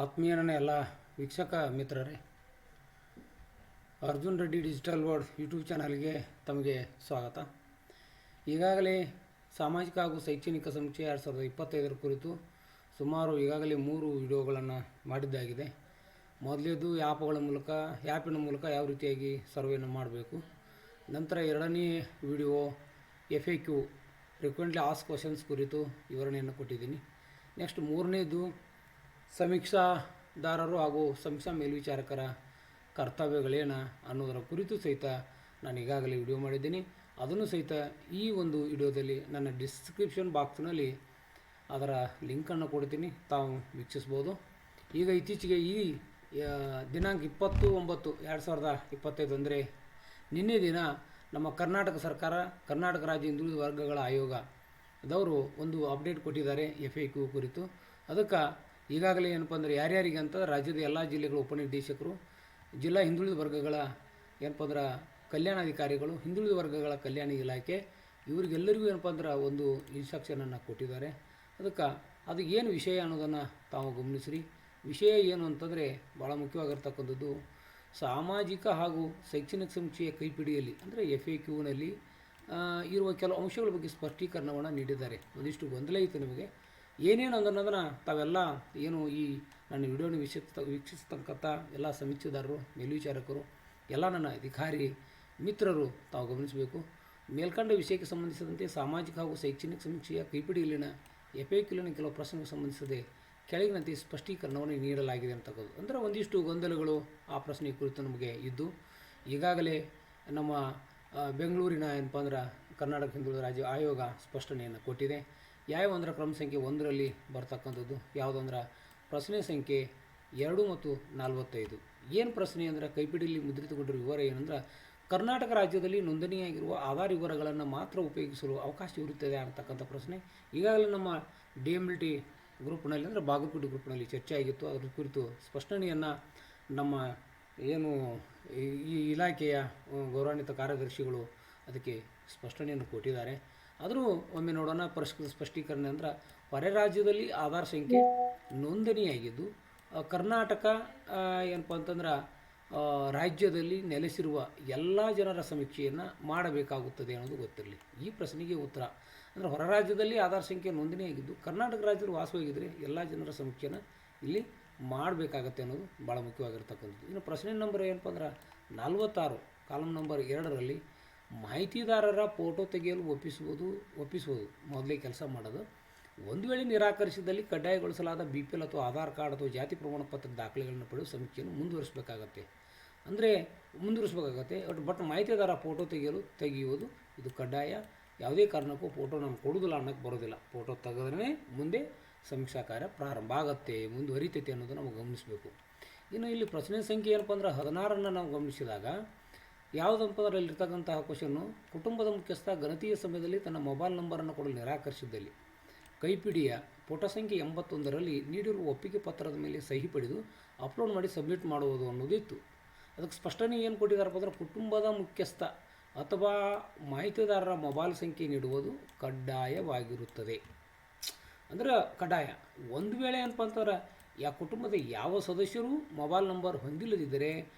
ಆತ್ಮೀಯ ನನ್ನ ಎಲ್ಲ ವೀಕ್ಷಕ ಮಿತ್ರರೇ, Arjun Reddy digital world YouTube ಚಾನಲ್ಗೆ ತಮಗೆ ಸ್ವಾಗತ. ಈಗಾಗಲೇ ಸಾಮಾಜಿಕ ಹಾಗೂ ಶೈಕ್ಷಣಿಕ ಸಮೀಕ್ಷೆ 2025 ಕುರಿತು ಸುಮಾರು ಈಗಾಗಲೇ 3 ವಿಡಿಯೋಗಳನ್ನು ಮಾಡಿದ್ದಾಗಿದೆ. ಮೊದಲೇದು ಆ್ಯಪಿನ ಮೂಲಕ ಯಾವ ರೀತಿಯಾಗಿ ಸರ್ವೆಯನ್ನು ಮಾಡಬೇಕು. ನಂತರ ಎರಡನೇ video FAQ frequently ask questions ಕುರಿತು ವಿವರಣೆಯನ್ನು ಕೊಟ್ಟಿದ್ದೀನಿ. ನೆಕ್ಸ್ಟ್ ಮೂರನೇದು ಸಮೀಕ್ಷಾದಾರರು ಹಾಗೂ ಸಮೀಕ್ಷಾ ಮೇಲ್ವಿಚಾರಕರ ಕರ್ತವ್ಯಗಳೇನು ಅನ್ನೋದರ ಕುರಿತು ಸಹಿತ ನಾನು ಈಗಾಗಲೇ ವಿಡಿಯೋ ಮಾಡಿದ್ದೀನಿ. ಅದನ್ನು ಸಹಿತ ಈ ಒಂದು ವಿಡಿಯೋದಲ್ಲಿ ನನ್ನ ಡಿಸ್ಕ್ರಿಪ್ಷನ್ ಬಾಕ್ಸ್ನಲ್ಲಿ ಅದರ ಲಿಂಕನ್ನು ಕೊಡ್ತೀನಿ, ತಾವು ವೀಕ್ಷಿಸ್ಬೋದು. ಈಗ ಇತ್ತೀಚೆಗೆ ಈ ದಿನಾಂಕ 20/9/2025 ಅಂದರೆ ನಿನ್ನೆ ದಿನ ನಮ್ಮ ಕರ್ನಾಟಕ ಸರ್ಕಾರ, ಕರ್ನಾಟಕ ರಾಜ್ಯ ಹಿಂದುಳಿದ ವರ್ಗಗಳ ಆಯೋಗದವರು ಒಂದು ಅಪ್ಡೇಟ್ ಕೊಟ್ಟಿದ್ದಾರೆ FAQ ಕುರಿತು. ಅದಕ್ಕೆ ಈಗಾಗಲೇ ಏನಪ್ಪ ಅಂದರೆ ಯಾರ್ಯಾರಿಗೆ ಅಂತ ರಾಜ್ಯದ ಎಲ್ಲ ಜಿಲ್ಲೆಗಳ ಉಪನಿರ್ದೇಶಕರು, ಜಿಲ್ಲಾ ಹಿಂದುಳಿದ ವರ್ಗಗಳ ಏನಪ್ಪ ಅಂದ್ರೆ ಕಲ್ಯಾಣಾಧಿಕಾರಿಗಳು, ಹಿಂದುಳಿದ ವರ್ಗಗಳ ಕಲ್ಯಾಣ ಇಲಾಖೆ ಇವರಿಗೆಲ್ಲರಿಗೂ ಏನಪ್ಪ ಅಂದ್ರೆ ಒಂದು ಇನ್ಸ್ಟ್ರಕ್ಷನನ್ನು ಕೊಟ್ಟಿದ್ದಾರೆ. ಅದಕ್ಕೆ ಅದು ಏನು ವಿಷಯ ಅನ್ನೋದನ್ನು ತಾವು ಗಮನಿಸ್ರಿ. ವಿಷಯ ಏನು ಅಂತಂದರೆ ಭಾಳ ಮುಖ್ಯವಾಗಿರ್ತಕ್ಕಂಥದ್ದು, ಸಾಮಾಜಿಕ ಹಾಗೂ ಶೈಕ್ಷಣಿಕ ಸಮೀಕ್ಷೆಯ ಕೈಪಿಡಿಯಲ್ಲಿ ಅಂದರೆ FAQನಲ್ಲಿ ಇರುವ ಕೆಲವು ಅಂಶಗಳ ಬಗ್ಗೆ ಸ್ಪಷ್ಟೀಕರಣವನ್ನು ನೀಡಿದ್ದಾರೆ. ಒಂದಿಷ್ಟು ಗೊಂದಲ ಇತ್ತು ನಿಮಗೆ ಏನೇನು ಅನ್ನೋದನ್ನು ತಾವೆಲ್ಲ ಏನು ಈ ನನ್ನ ವಿಡಿಯೋನ ವೀಕ್ಷಿಸ್ತಕ್ಕಂಥ ಎಲ್ಲ ಸಮೀಕ್ಷೆದಾರರು, ಮೇಲ್ವಿಚಾರಕರು, ಎಲ್ಲ ನನ್ನ ಅಧಿಕಾರಿ ಮಿತ್ರರು ತಾವು ಗಮನಿಸಬೇಕು. ಮೇಲ್ಕಂಡ ವಿಷಯಕ್ಕೆ ಸಂಬಂಧಿಸಿದಂತೆ ಸಾಮಾಜಿಕ ಹಾಗೂ ಶೈಕ್ಷಣಿಕ ಸಮೀಕ್ಷೆಯ ಕೈಪಿಡಿಯಲ್ಲಿನ FAQಲಿನ ಕೆಲವು ಪ್ರಶ್ನೆಗೆ ಸಂಬಂಧಿಸಿದೆ ಕೆಳಗಿನಂತೆ ಸ್ಪಷ್ಟೀಕರಣವನ್ನು ನೀಡಲಾಗಿದೆ ಅಂತಕ್ಕಂಥದ್ದು. ಅಂದರೆ ಒಂದಿಷ್ಟು ಗೊಂದಲಗಳು ಆ ಪ್ರಶ್ನೆ ಕುರಿತು ನಮಗೆ ಇದ್ದು ಈಗಾಗಲೇ ನಮ್ಮ ಬೆಂಗಳೂರಿನ ಏನಪ್ಪ ಅಂದ್ರೆ ಕರ್ನಾಟಕ ಹಿಂದುಳಿದ ರಾಜ್ಯ ಆಯೋಗ ಸ್ಪಷ್ಟನೆಯನ್ನು ಕೊಟ್ಟಿದೆ. ಯಾವ ಅಂದ್ರೆ ಕ್ರಮ ಸಂಖ್ಯೆ 1ರಲ್ಲಿ ಬರ್ತಕ್ಕಂಥದ್ದು ಯಾವುದಂದ್ರೆ ಪ್ರಶ್ನೆ ಸಂಖ್ಯೆ 2 ಮತ್ತು 45. ಏನು ಪ್ರಶ್ನೆ ಅಂದರೆ ಕೈಪಿಡಿಯಲ್ಲಿ ಮುದ್ರಿತಗೊಂಡಿರುವ ವಿವರ ಏನಂದ್ರೆ ಕರ್ನಾಟಕ ರಾಜ್ಯದಲ್ಲಿ ನೋಂದಣಿಯಾಗಿರುವ ಆಧಾರ್ ವಿವರಗಳನ್ನು ಮಾತ್ರ ಉಪಯೋಗಿಸಲು ಅವಕಾಶ ಇರುತ್ತದೆ ಅಂತಕ್ಕಂಥ ಪ್ರಶ್ನೆ ಈಗಾಗಲೇ ನಮ್ಮ DMLT ಗ್ರೂಪ್ನಲ್ಲಿ ಅಂದರೆ ಬಾಗಲಕೋಟೆ ಗ್ರೂಪ್ನಲ್ಲಿ ಚರ್ಚೆ ಆಗಿತ್ತು. ಅದ್ರ ಕುರಿತು ಸ್ಪಷ್ಟನೆಯನ್ನು ನಮ್ಮ ಏನು ಈ ಇಲಾಖೆಯ ಗೌರವಾನ್ವಿತ ಕಾರ್ಯದರ್ಶಿಗಳು ಅದಕ್ಕೆ ಸ್ಪಷ್ಟನೆಯನ್ನು ಕೊಟ್ಟಿದ್ದಾರೆ. ಆದರೂ ಒಮ್ಮೆ ನೋಡೋಣ. ಸ್ಪಷ್ಟೀಕರಣ ಅಂದ್ರೆ ಹೊರ ರಾಜ್ಯದಲ್ಲಿ ಆಧಾರ್ ಸಂಖ್ಯೆ ನೋಂದಣಿಯಾಗಿದ್ದು ಕರ್ನಾಟಕ ಏನಪ್ಪ ಅಂತಂದ್ರೆ ರಾಜ್ಯದಲ್ಲಿ ನೆಲೆಸಿರುವ ಎಲ್ಲ ಜನರ ಸಮೀಕ್ಷೆಯನ್ನು ಮಾಡಬೇಕಾಗುತ್ತದೆ ಅನ್ನೋದು ಗೊತ್ತಿರಲಿ. ಈ ಪ್ರಶ್ನೆಗೆ ಉತ್ತರ ಅಂದರೆ ಹೊರ ರಾಜ್ಯದಲ್ಲಿ ಆಧಾರ್ ಸಂಖ್ಯೆ ನೋಂದಣಿಯಾಗಿದ್ದು ಕರ್ನಾಟಕ ರಾಜ್ಯದಲ್ಲಿ ವಾಸವಾಗಿದ್ದರೆ ಎಲ್ಲ ಜನರ ಸಮೀಕ್ಷೆಯನ್ನು ಇಲ್ಲಿ ಮಾಡಬೇಕಾಗತ್ತೆ ಅನ್ನೋದು ಭಾಳ ಮುಖ್ಯವಾಗಿರ್ತಕ್ಕಂಥದ್ದು. ಇನ್ನು ಪ್ರಶ್ನೆ ನಂಬರ್ ಏನಪ್ಪ ಅಂದ್ರೆ 46 ಕಾಲಮ್ ನಂಬರ್ 2ರಲ್ಲಿ ಮಾಹಿತಿದಾರರ ಫೋಟೋ ತೆಗೆಯಲು ಒಪ್ಪಿಸುವುದು ಮೊದಲೇ ಕೆಲಸ ಮಾಡೋದು. ಒಂದು ವೇಳೆ ನಿರಾಕರಿಸಿದಲ್ಲಿ ಕಡ್ಡಾಯಗೊಳಿಸಲಾದ BPL ಅಥವಾ ಆಧಾರ್ ಕಾರ್ಡ್ ಅಥವಾ ಜಾತಿ ಪ್ರಮಾಣ ಪತ್ರದ ದಾಖಲೆಗಳನ್ನು ಪಡೆಯುವ ಸಮೀಕ್ಷೆಯನ್ನು ಮುಂದುವರಿಸಬೇಕಾಗತ್ತೆ. ಬಟ್ ಮಾಹಿತಿದಾರ ಫೋಟೋ ತೆಗೆಯುವುದು ಇದು ಕಡ್ಡಾಯ. ಯಾವುದೇ ಕಾರಣಕ್ಕೂ ಫೋಟೋ ನಾನು ಕೊಡೋದಿಲ್ಲ ಅನ್ನೋಕ್ಕೆ ಬರೋದಿಲ್ಲ. ಫೋಟೋ ತೆಗೆದ್ರೆ ಮುಂದೆ ಸಮೀಕ್ಷಾ ಕಾರ್ಯ ಪ್ರಾರಂಭ ಆಗುತ್ತೆ, ಮುಂದುವರಿತೈತೆ ಅನ್ನೋದು ನಾವು ಗಮನಿಸಬೇಕು. ಇನ್ನು ಇಲ್ಲಿ ಪ್ರಶ್ನೆ ಸಂಖ್ಯೆ ಏನಪ್ಪ ಅಂದ್ರೆ 16ನ್ನು ನಾವು ಗಮನಿಸಿದಾಗ ಯಾವುದಪ್ಪ ಅಂದ್ರೆ ಇಲ್ಲಿರ್ತಕ್ಕಂತಹ ಕ್ವಶನ್ನು ಕುಟುಂಬದ ಮುಖ್ಯಸ್ಥ ಗಣತಿಯ ಸಮಯದಲ್ಲಿ ತನ್ನ ಮೊಬೈಲ್ ನಂಬರನ್ನು ಕೊಡಲು ನಿರಾಕರಿಸಿದ್ದಲ್ಲಿ ಕೈಪಿಡಿಯ ಪುಟ ಸಂಖ್ಯೆ 81ರಲ್ಲಿ ನೀಡಿರುವ ಒಪ್ಪಿಗೆ ಪತ್ರದ ಮೇಲೆ ಸಹಿ ಪಡೆದು ಅಪ್ಲೋಡ್ ಮಾಡಿ ಸಬ್ಮಿಟ್ ಮಾಡುವುದು ಅನ್ನೋದಿತ್ತು. ಅದಕ್ಕೆ ಸ್ಪಷ್ಟನೆ ಏನು ಕೊಟ್ಟಿದ್ದಾರಪ್ಪ ಅಂದ್ರೆ ಕುಟುಂಬದ ಮುಖ್ಯಸ್ಥ ಅಥವಾ ಮಾಹಿತಿದಾರರ ಮೊಬೈಲ್ ಸಂಖ್ಯೆ ನೀಡುವುದು ಕಡ್ಡಾಯವಾಗಿರುತ್ತದೆ. ಅಂದ್ರೆ ಕಡ್ಡಾಯ. ಒಂದು ವೇಳೆ ಏನಪ್ಪ ಅಂತಂದ್ರೆ ಕುಟುಂಬದ ಯಾವ ಸದಸ್ಯರು ಮೊಬೈಲ್ ನಂಬರ್ ಹೊಂದಿಲ್ಲದಿದ್ದರೆ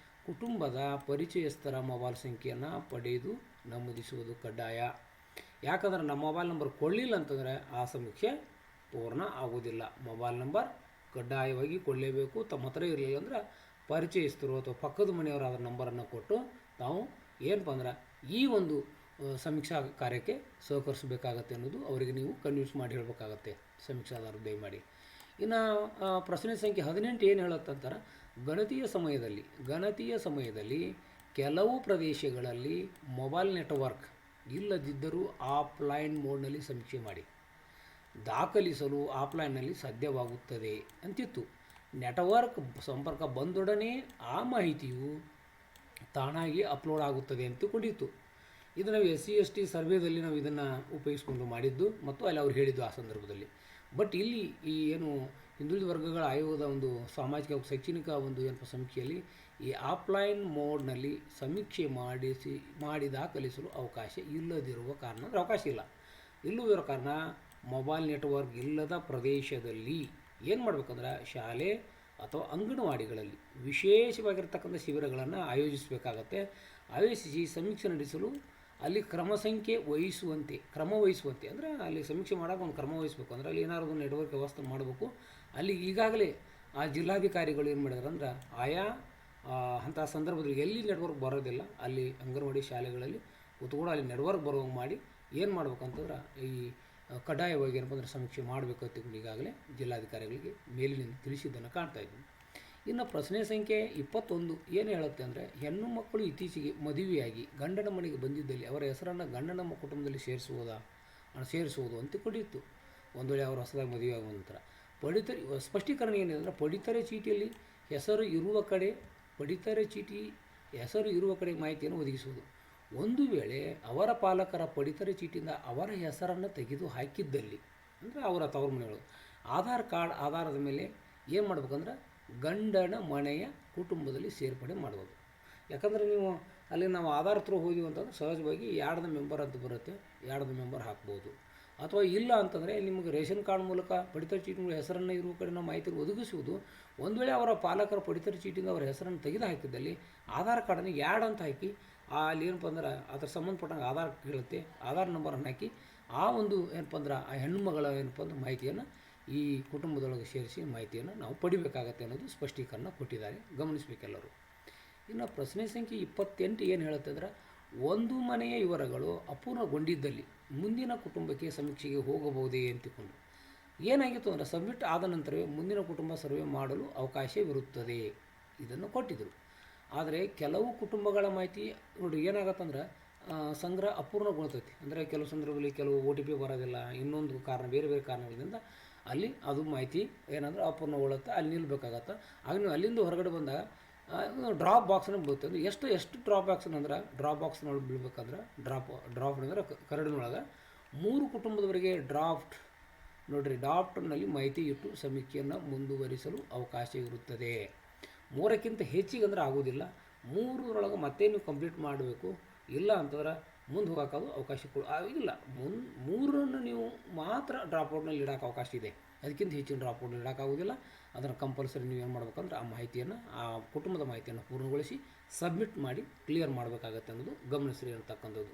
ಕುಟುಂಬದ ಪರಿಚಯಸ್ಥರ ಮೊಬೈಲ್ ಸಂಖ್ಯೆಯನ್ನು ಪಡೆದು ನಮೂದಿಸುವುದು ಕಡ್ಡಾಯ. ಯಾಕಂದ್ರೆ ನಮ್ಮ ಮೊಬೈಲ್ ನಂಬರ್ ಕೊಡಲಿಲ್ಲ ಅಂತಂದರೆ ಆ ಸಮೀಕ್ಷೆ ಪೂರ್ಣ ಆಗೋದಿಲ್ಲ. ಮೊಬೈಲ್ ನಂಬರ್ ಕಡ್ಡಾಯವಾಗಿ ಕೊಡಲೇಬೇಕು. ತಮ್ಮ ಹತ್ರ ಇರಲಿಲ್ಲ ಅಂದ್ರೆ ಪರಿಚಯಸ್ಥರು ಅಥವಾ ಪಕ್ಕದ ಮನೆಯವರು ಅದರ ನಂಬರನ್ನು ಕೊಟ್ಟು ತಾವು ಏನಪ್ಪ ಅಂದ್ರೆ ಈ ಒಂದು ಸಮೀಕ್ಷಾ ಕಾರ್ಯಕ್ಕೆ ಸಹಕರಿಸಬೇಕಾಗತ್ತೆ ಅನ್ನೋದು ಅವರಿಗೆ ನೀವು ಕನ್ವಿನ್ಸ್ ಮಾಡಿ ಹೇಳಬೇಕಾಗತ್ತೆ ಸಮೀಕ್ಷಾದಾರರು ದಯಮಾಡಿ. ಇನ್ನು ಪ್ರಶ್ನೆ ಸಂಖ್ಯೆ 18 ಏನು ಹೇಳುತ್ತಂತಾರೆ, ಗಣತಿಯ ಸಮಯದಲ್ಲಿ ಕೆಲವು ಪ್ರದೇಶಗಳಲ್ಲಿ ಮೊಬೈಲ್ ನೆಟ್ವರ್ಕ್ ಇಲ್ಲದಿದ್ದರೂ ಆಫ್ಲೈನ್ ಮೋಡ್ನಲ್ಲಿ ಸಮೀಕ್ಷೆ ಮಾಡಿ ದಾಖಲಿಸಲು ಆಫ್ಲೈನ್ನಲ್ಲಿ ಸಾಧ್ಯವಾಗುತ್ತದೆ ಅಂತಿತ್ತು. ನೆಟ್ವರ್ಕ್ ಸಂಪರ್ಕ ಬಂದೊಡನೆ ಆ ಮಾಹಿತಿಯು ತಾನಾಗಿ ಅಪ್ಲೋಡ್ ಆಗುತ್ತದೆ ಅಂತಕೊಂಡಿತ್ತು. ಇದು ನಾವು SC/ST ಸರ್ವೇದಲ್ಲಿ ನಾವು ಇದನ್ನು ಉಪಯೋಗಿಸ್ಕೊಂಡು ಮಾಡಿದ್ದು ಮತ್ತು ಅಲ್ಲಿ ಅವ್ರು ಹೇಳಿದ್ದು ಆ ಸಂದರ್ಭದಲ್ಲಿ. ಬಟ್ ಇಲ್ಲಿ ಈ ಏನು ಹಿಂದುಳಿದ ವರ್ಗಗಳ ಆಯೋಗದ ಒಂದು ಸಾಮಾಜಿಕ ಶೈಕ್ಷಣಿಕ ಒಂದು ಏನಪ್ಪ ಸಮೀಕ್ಷೆಯಲ್ಲಿ ಈ ಆಫ್ಲೈನ್ ಮೋಡ್ನಲ್ಲಿ ಸಮೀಕ್ಷೆ ಮಾಡಿ ದಾಖಲಿಸಲು ಅವಕಾಶ ಇಲ್ಲದಿರುವ ಕಾರಣ ಮೊಬೈಲ್ ನೆಟ್ವರ್ಕ್ ಇಲ್ಲದ ಪ್ರದೇಶದಲ್ಲಿ ಏನು ಮಾಡಬೇಕಂದ್ರೆ ಶಾಲೆ ಅಥವಾ ಅಂಗನವಾಡಿಗಳಲ್ಲಿ ವಿಶೇಷವಾಗಿರ್ತಕ್ಕಂಥ ಶಿಬಿರಗಳನ್ನು ಆಯೋಜಿಸಬೇಕಾಗತ್ತೆ. ಆಯೋಜಿಸಿ ಸಮೀಕ್ಷೆ ನಡೆಸಲು ಅಲ್ಲಿ ಕ್ರಮ ವಹಿಸುವಂತೆ ಅಂದರೆ ಅಲ್ಲಿ ಸಮೀಕ್ಷೆ ಮಾಡೋಕೆ ಒಂದು ಕ್ರಮ ವಹಿಸಬೇಕು. ಅಂದರೆ ಅಲ್ಲಿ ಏನಾದ್ರು ಒಂದು ನೆಟ್ವರ್ಕ್ ವ್ಯವಸ್ಥೆ ಮಾಡಬೇಕು. ಅಲ್ಲಿ ಈಗಾಗಲೇ ಆ ಜಿಲ್ಲಾಧಿಕಾರಿಗಳು ಏನು ಮಾಡಿದಾರೆ ಅಂದ್ರೆ ಆಯಾ ಅಂಥ ಸಂದರ್ಭದಲ್ಲಿ ಎಲ್ಲಿ ನೆಟ್ವರ್ಕ್ ಬರೋದಿಲ್ಲ ಅಲ್ಲಿ ಅಂಗನವಾಡಿ ಶಾಲೆಗಳಲ್ಲಿ ಕೂಡ ಅಲ್ಲಿ ನೆಟ್ವರ್ಕ್ ಬರುವಂಗೆ ಮಾಡಿ ಏನು ಮಾಡ್ಬೇಕಂತಂದ್ರೆ ಈ ಕಡ್ಡಾಯವಾಗಿ ಏನಪ್ಪ ಅಂದರೆ ಸಮೀಕ್ಷೆ ಮಾಡಬೇಕು ಅಂತ ಈಗಾಗಲೇ ಜಿಲ್ಲಾಧಿಕಾರಿಗಳಿಗೆ ಮೇಲಿನಿಂದ ತಿಳಿಸಿದ್ದನ್ನು ಕಾಣ್ತಾ ಇದ್ದೀವಿ. ಇನ್ನು ಪ್ರಶ್ನೆ ಸಂಖ್ಯೆ 21 ಏನು ಹೇಳುತ್ತೆ ಅಂದರೆ, ಹೆಣ್ಣು ಮಕ್ಕಳು ಇತ್ತೀಚೆಗೆ ಮದುವೆಯಾಗಿ ಗಂಡನ ಮನೆಗೆ ಬಂದಿದ್ದಲ್ಲಿ ಅವರ ಹೆಸರನ್ನು ಗಂಡನ ಕುಟುಂಬದಲ್ಲಿ ಸೇರಿಸುವುದು ಅಂತ ಕೊಟ್ಟಿತ್ತು. ಒಂದು ವೇಳೆ ಅವರು ಹೊಸದಾಗಿ ಮದುವೆ ಆಗುವ ನಂತರ ಸ್ಪಷ್ಟೀಕರಣ ಏನಿದೆ ಅಂದರೆ, ಪಡಿತರ ಚೀಟಿಯಲ್ಲಿ ಹೆಸರು ಇರುವ ಕಡೆ ಮಾಹಿತಿಯನ್ನು ಒದಗಿಸುವುದು. ಒಂದು ವೇಳೆ ಅವರ ಪಾಲಕರ ಪಡಿತರ ಚೀಟಿಯಿಂದ ಅವರ ಹೆಸರನ್ನು ತೆಗೆದು ಹಾಕಿದ್ದಲ್ಲಿ ಅಂದರೆ ಅವರ ತವರು ಮನೆಗಳು ಆಧಾರ್ ಕಾರ್ಡ್ ಆಧಾರದ ಮೇಲೆ ಏನು ಮಾಡ್ಬೇಕಂದ್ರೆ ಗಂಡನ ಮನೆಯ ಕುಟುಂಬದಲ್ಲಿ ಸೇರ್ಪಡೆ ಮಾಡ್ಬೋದು. ಯಾಕಂದರೆ ನೀವು ಅಲ್ಲಿ ನಾವು ಆಧಾರ್ ಥ್ರೂ ಹೋದ್ವಿ ಅಂತಂದ್ರೆ ಸಹಜವಾಗಿ ಯಾರ್ದು ಮೆಂಬರ್ ಅಂತ ಬರುತ್ತೆ, ಯಾರ್ದು ಮೆಂಬರ್ ಹಾಕ್ಬೋದು. ಅಥವಾ ಇಲ್ಲ ಅಂತಂದರೆ ನಿಮಗೆ ರೇಷನ್ ಕಾರ್ಡ್ ಮೂಲಕ ಪಡಿತರ ಚೀಟಿಗಳ ಹೆಸರನ್ನು ಇರುವ ಕಡೆ ನಾವು ಮಾಹಿತಿ ಒದಗಿಸುವುದು. ಒಂದು ವೇಳೆ ಅವರ ಪಾಲಕರ ಪಡಿತರ ಚೀಟಿಯಿಂದ ಅವರ ಹೆಸರನ್ನು ತೆಗೆದು ಹಾಕಿದ್ದಲ್ಲಿ ಆಧಾರ್ ಕಾರ್ಡನ್ನು ಯಾಡ್ ಅಂತ ಹಾಕಿ ಅಲ್ಲಿ ಏನಪ್ಪ ಅಂದ್ರೆ ಅದ್ರ ಸಂಬಂಧಪಟ್ಟಂಗೆ ಆಧಾರ್ ಕೇಳುತ್ತೆ, ಆಧಾರ್ ನಂಬರನ್ನು ಹಾಕಿ ಆ ಒಂದು ಏನಪ್ಪ ಅಂದ್ರೆ ಆ ಹೆಣ್ಣುಮಗಳ ಏನಪ್ಪ ಅಂದ್ರೆ ಮಾಹಿತಿಯನ್ನು ಈ ಕುಟುಂಬದೊಳಗೆ ಸೇರಿಸಿ ಮಾಹಿತಿಯನ್ನು ನಾವು ಪಡಿಬೇಕಾಗತ್ತೆ ಅನ್ನೋದು ಸ್ಪಷ್ಟೀಕರಣ ಕೊಟ್ಟಿದ್ದಾರೆ, ಗಮನಿಸಬೇಕೆಲ್ಲರೂ. ಇನ್ನು ಪ್ರಶ್ನೆ ಸಂಖ್ಯೆ 28 ಏನು ಹೇಳುತ್ತೆ ಅಂದರೆ, ಒಂದು ಮನೆಯ ವಿವರಗಳು ಅಪೂರ್ಣಗೊಂಡಿದ್ದಲ್ಲಿ ಮುಂದಿನ ಕುಟುಂಬಕ್ಕೆ ಸಮೀಕ್ಷೆಗೆ ಹೋಗಬಹುದೇ ಅಂತಿಕೊಂಡು ಏನಾಗಿತ್ತು ಅಂದರೆ ಸಬ್ಮಿಟ್ ಆದ ನಂತರವೇ ಮುಂದಿನ ಕುಟುಂಬ ಸರ್ವೆ ಮಾಡಲು ಅವಕಾಶವಿರುತ್ತದೆ ಇದನ್ನು ಕೊಟ್ಟಿದ್ದರು. ಆದರೆ ಕೆಲವು ಕುಟುಂಬಗಳ ಮಾಹಿತಿ ನೋಡಿ ಏನಾಗತ್ತಂದ್ರೆ ಸಂಗ್ರಹ ಅಪೂರ್ಣಗೊಳ್ತೈತಿ. ಅಂದರೆ ಕೆಲವು ಸಂದರ್ಭದಲ್ಲಿ ಕೆಲವು OTP ಬರೋದಿಲ್ಲ, ಇನ್ನೊಂದು ಕಾರಣ ಬೇರೆ ಕಾರಣಗಳಿಂದ ಅಲ್ಲಿ ಅದು ಮಾಹಿತಿ ಏನಂದ್ರೆ ಅಪೂರ್ಣಗೊಳ್ಳುತ್ತೆ, ಅಲ್ಲಿ ನಿಲ್ಲಬೇಕಾಗತ್ತೆ. ಆಗ ನೀವು ಅಲ್ಲಿಂದ ಹೊರಗಡೆ ಬಂದಾಗ ಡ್ರಾಪ್ ಬಾಕ್ಸ್ನ ಬೀಳುತ್ತೆ. ಅಂದರೆ ಎಷ್ಟು ಡ್ರಾಪ್ ಬಾಕ್ಸ್ನೊಳಗೆ ಬೀಳ್ಬೇಕಂದ್ರೆ ಡ್ರಾಫ್ಟ್ ಅಂದರೆ ಕರಡಿನೊಳಗೆ 3 ಕುಟುಂಬದವರೆಗೆ ಡ್ರಾಫ್ಟ್ನಲ್ಲಿ ಮಾಹಿತಿ ಇಟ್ಟು ಸಮೀಕ್ಷೆಯನ್ನು ಮುಂದುವರಿಸಲು ಅವಕಾಶ ಇರುತ್ತದೆ. 3ಕ್ಕಿಂತ ಹೆಚ್ಚಿಗೆ ಅಂದ್ರೆ ಆಗೋದಿಲ್ಲ. 3ರೊಳಗೆ ಮತ್ತೆ ನೀವು ಕಂಪ್ಲೀಟ್ ಮಾಡಬೇಕು. ಇಲ್ಲ ಅಂತಂದ್ರೆ ಮುಂದೆ ಹೋಗೋಕ್ಕಾದ್ರು ಅವಕಾಶ ಇಲ್ಲ. 3ರನ್ನು ನೀವು ಮಾತ್ರ ಡ್ರಾಪ್ಔಟ್ನಲ್ಲಿ ಇಡೋಕೆ ಅವಕಾಶ ಇದೆ, ಅದಕ್ಕಿಂತ ಹೆಚ್ಚಿನ ಡ್ರಾಪ್ಔಟ್ ಇಡೋಕ್ಕಾಗೋದಿಲ್ಲ. ಅದನ್ನು ಕಂಪಲ್ಸರಿ ನೀವು ಏನು ಮಾಡ್ಬೇಕಂದ್ರೆ ಆ ಮಾಹಿತಿಯನ್ನು ಆ ಕುಟುಂಬದ ಮಾಹಿತಿಯನ್ನು ಪೂರ್ಣಗೊಳಿಸಿ ಸಬ್ಮಿಟ್ ಮಾಡಿ ಕ್ಲಿಯರ್ ಮಾಡಬೇಕಾಗತ್ತೆ ಅನ್ನೋದು ಗಮನಿಸ್ರಿ ಅಂತಕ್ಕಂಥದ್ದು.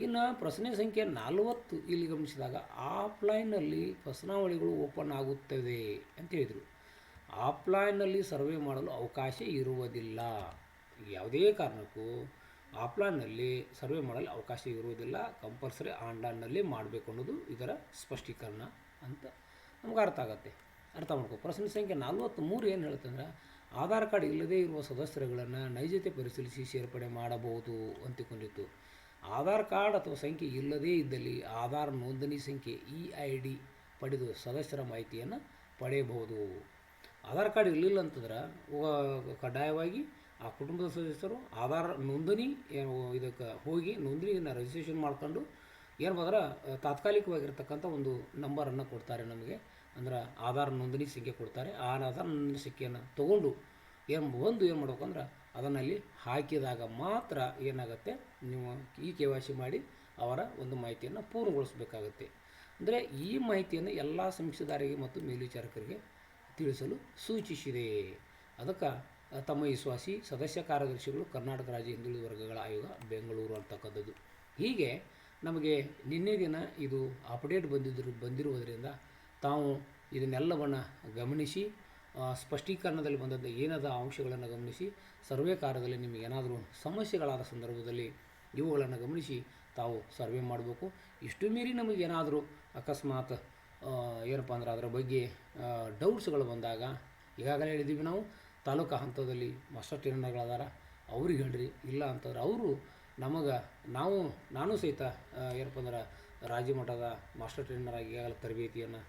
ಇನ್ನು ಪ್ರಶ್ನೆ ಸಂಖ್ಯೆ 40 ಇಲ್ಲಿ ಗಮನಿಸಿದಾಗ ಆಫ್ಲೈನಲ್ಲಿ ಫಸನಾವಳಿಗಳು ಓಪನ್ ಆಗುತ್ತದೆ ಅಂತ ಹೇಳಿದರು. ಆಫ್ಲೈನ್ನಲ್ಲಿ ಸರ್ವೆ ಮಾಡಲು ಅವಕಾಶ ಇರುವುದಿಲ್ಲ. ಯಾವುದೇ ಕಾರಣಕ್ಕೂ ಆಫ್ಲೈನ್ನಲ್ಲಿ ಸರ್ವೆ ಮಾಡಲು ಅವಕಾಶ ಇರುವುದಿಲ್ಲ, ಕಂಪಲ್ಸರಿ ಆನ್ಲೈನ್ನಲ್ಲಿ ಮಾಡಬೇಕು ಅನ್ನೋದು ಇದರ ಸ್ಪಷ್ಟೀಕರಣ ಅಂತ ನಮ್ಗೆ ಅರ್ಥ ಮಾಡ್ಕೋ. ಪ್ರಶ್ನೆ ಸಂಖ್ಯೆ 43 ಏನು ಹೇಳ್ತಂದ್ರೆ, ಆಧಾರ್ ಕಾರ್ಡ್ ಇಲ್ಲದೇ ಇರುವ ಸದಸ್ಯರುಗಳನ್ನು ನೈಜತೆ ಪರಿಶೀಲಿಸಿ ಸೇರ್ಪಡೆ ಮಾಡಬಹುದು ಅಂತಿಕೊಂಡಿತ್ತು. ಆಧಾರ್ ಕಾರ್ಡ್ ಅಥವಾ ಸಂಖ್ಯೆ ಇಲ್ಲದೇ ಇದ್ದಲ್ಲಿ ಆಧಾರ್ ನೋಂದಣಿ ಸಂಖ್ಯೆ EID ಪಡೆದು ಸದಸ್ಯರ ಮಾಹಿತಿಯನ್ನು ಪಡೆಯಬಹುದು. ಆಧಾರ್ ಕಾರ್ಡ್ ಇರಲಿಲ್ಲ ಅಂತಂದ್ರೆ ಕಡ್ಡಾಯವಾಗಿ ಆ ಕುಟುಂಬದ ಸದಸ್ಯರು ಆಧಾರ್ ನೋಂದಣಿ ಇದಕ್ಕೆ ಹೋಗಿ ನೋಂದಣಿಯನ್ನು ರಿಜಿಸ್ಟ್ರೇಷನ್ ಮಾಡ್ಕೊಂಡು ಏನು ಬಂದ್ರೆ ತಾತ್ಕಾಲಿಕವಾಗಿರ್ತಕ್ಕಂಥ ಒಂದು ನಂಬರನ್ನು ಕೊಡ್ತಾರೆ ನಮಗೆ. ಅಂದ್ರೆ ಆಧಾರ್ ನೋಂದಣಿ ಸಂಖ್ಯೆ ಕೊಡ್ತಾರೆ. ಆ ಆಧಾರ್ ನೋಂದಣಿ ಸಂಖ್ಯೆಯನ್ನು ತೊಗೊಂಡು ಏನು ಮಾಡ್ಬೇಕಂದ್ರೆ ಅದನ್ನಲ್ಲಿ ಹಾಕಿದಾಗ ಮಾತ್ರ ಏನಾಗುತ್ತೆ, ನೀವು KYC ಮಾಡಿ ಅವರ ಒಂದು ಮಾಹಿತಿಯನ್ನು ಪೂರ್ಣಗೊಳಿಸಬೇಕಾಗುತ್ತೆ. ಅಂದರೆ ಈ ಮಾಹಿತಿಯನ್ನು ಎಲ್ಲ ಸಮೀಕ್ಷೆದಾರರಿಗೆ ಮತ್ತು ಮೇಲ್ವಿಚಾರಕರಿಗೆ ತಿಳಿಸಲು ಸೂಚಿಸಿದೆ. ಅದಕ್ಕೆ ತಮ್ಮ ವಿಶ್ವಾಸಿ ಸದಸ್ಯ ಕಾರ್ಯದರ್ಶಿಗಳು ಕರ್ನಾಟಕ ರಾಜ್ಯ ಹಿಂದುಳಿದ ವರ್ಗಗಳ ಆಯೋಗ ಬೆಂಗಳೂರು ಅಂತಕ್ಕಂಥದ್ದು. ಹೀಗೆ ನಮಗೆ ನಿನ್ನೆ ದಿನ ಇದು ಅಪ್ಡೇಟ್ ಬಂದಿರುವುದರಿಂದ ತಾವು ಇದನ್ನೆಲ್ಲವನ್ನು ಗಮನಿಸಿ ಸ್ಪಷ್ಟೀಕರಣದಲ್ಲಿ ಬಂದದ್ದು ಏನದ ಅಂಶಗಳನ್ನು ಗಮನಿಸಿ ಸರ್ವೆ ಕಾರ್ಯದಲ್ಲಿ ನಿಮಗೆ ಏನಾದರೂ ಸಮಸ್ಯೆಗಳಾದ ಸಂದರ್ಭದಲ್ಲಿ ಇವುಗಳನ್ನು ಗಮನಿಸಿ ತಾವು ಸರ್ವೆ ಮಾಡಬೇಕು. ಇಷ್ಟು ಮೀರಿ ನಮಗೇನಾದರೂ ಅಕಸ್ಮಾತ್ ಏನಪ್ಪ ಅಂದ್ರೆ ಅದರ ಬಗ್ಗೆ ಡೌಟ್ಸ್ಗಳು ಬಂದಾಗ ಈಗಾಗಲೇ ಹೇಳಿದ್ದೀವಿ ನಾವು, ತಾಲೂಕು ಹಂತದಲ್ಲಿ ಮಾಸ್ಟರ್ ಟ್ರೈನರ್ಗಳದಾರ ಅವ್ರಿಗೆ ಹೇಳ್ರಿ. ಇಲ್ಲ ಅಂತಂದ್ರೆ ಅವರು ನಾನು ಸಹಿತ ಏನಪ್ಪ ಅಂದ್ರೆ ರಾಜ್ಯ ಮಟ್ಟದ ಮಾಸ್ಟರ್ ಟ್ರೈನರಾಗಿ ಈಗಾಗಲೇ ತರಬೇತಿಯನ್ನು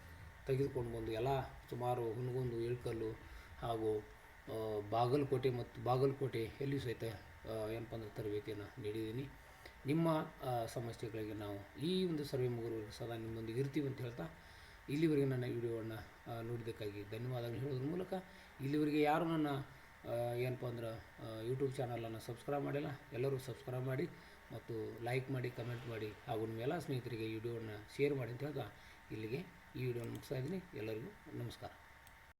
ತೆಗೆದುಕೊಂಡು ಬಂದು ಎಲ್ಲ ಸುಮಾರು ಹುನಗುಂದ, ಇಳಕಲ್ಲು ಹಾಗೂ ಬಾಗಲಕೋಟೆ ಎಲ್ಲಿ ಸಹಿತ ಏನಪ್ಪ ಅಂದ್ರೆ ತರಬೇತಿಯನ್ನು ನೀಡಿದ್ದೀನಿ. ನಿಮ್ಮ ಸಮಸ್ಯೆಗಳಿಗೆ ನಾವು ಈ ಒಂದು ಸರ್ವೆ ಮುಗಿರುವವರೆಗೆ ಸದಾ ನಿಮ್ಮೊಂದಿಗೆ ಇರ್ತೀವಿ ಅಂತ ಹೇಳ್ತಾ ಇಲ್ಲಿವರೆಗೆ ನನ್ನ ವಿಡಿಯೋವನ್ನು ನೋಡಿದ್ದಕ್ಕಾಗಿ ಧನ್ಯವಾದಗಳು ಹೇಳೋದ್ರ ಮೂಲಕ, ಇಲ್ಲಿವರೆಗೆ ಯಾರು ನನ್ನ ಏನಪ್ಪ ಅಂದ್ರೆ ಯೂಟ್ಯೂಬ್ ಚಾನಲನ್ನು ಸಬ್ಸ್ಕ್ರೈಬ್ ಮಾಡಿಲ್ಲ, ಎಲ್ಲರೂ ಸಬ್ಸ್ಕ್ರೈಬ್ ಮಾಡಿ ಮತ್ತು ಲೈಕ್ ಮಾಡಿ, ಕಮೆಂಟ್ ಮಾಡಿ ಹಾಗೂ ನಿಮ್ಮೆಲ್ಲ ಸ್ನೇಹಿತರಿಗೆ ಈ ವಿಡಿಯೋವನ್ನು ಶೇರ್ ಮಾಡಿ ಅಂತ ಹೇಳ್ತಾ ಇಲ್ಲಿಗೆ ಈ ವಿಡಿಯೋನ ಮುಗಿಸ್ತಾ ಇದ್ದೀನಿ. ಎಲ್ಲರಿಗೂ ನಮಸ್ಕಾರ.